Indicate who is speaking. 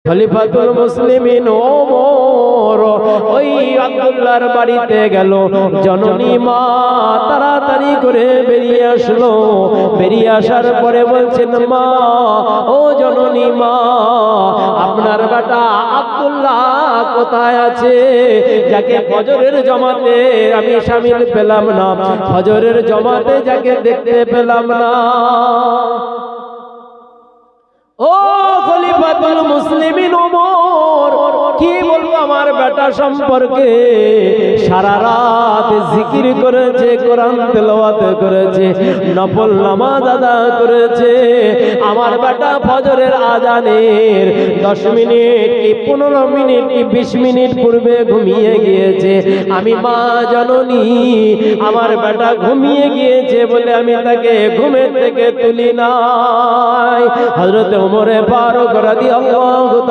Speaker 1: খলিফাতুল মুসলিমিন ওমর ওই আব্দুল্লাহর বাড়িতে গেল। জননী মা তাড়াতাড়ি করে বেরিয়ে আসলো। বেরিয়ে আসার পরে বলছেন, মা ও জননী মা, আপনার বেটা আব্দুল্লাহ কোথায় আছে? যাকে ফজরের জমাতে আমি শামিল পেলাম না, ফজরের জমাতে যাকে দেখতে পেলাম না। ও খলিফাতুল মুসলিমিন ওমর, কি বলবো আমার বেটা সম্পর্কে? সারা রাত জিকির করেছে, কোরআন তেলাওয়াত করেছে, নফল নামাজ আদায় করেছে। আমার বেটা ফজরের আজানের 10 মিনিট কি 15 মিনিট কি 20 মিনিট পূর্বে ঘুমিয়ে গিয়েছে। আমি মা জননী, আমার বেটা ঘুমিয়ে গিয়েছে বলে আমি তাকে ঘুমের থেকে তুলি নাই। হযরত ওমর ফারুক রাদিয়াল্লাহু তাআলা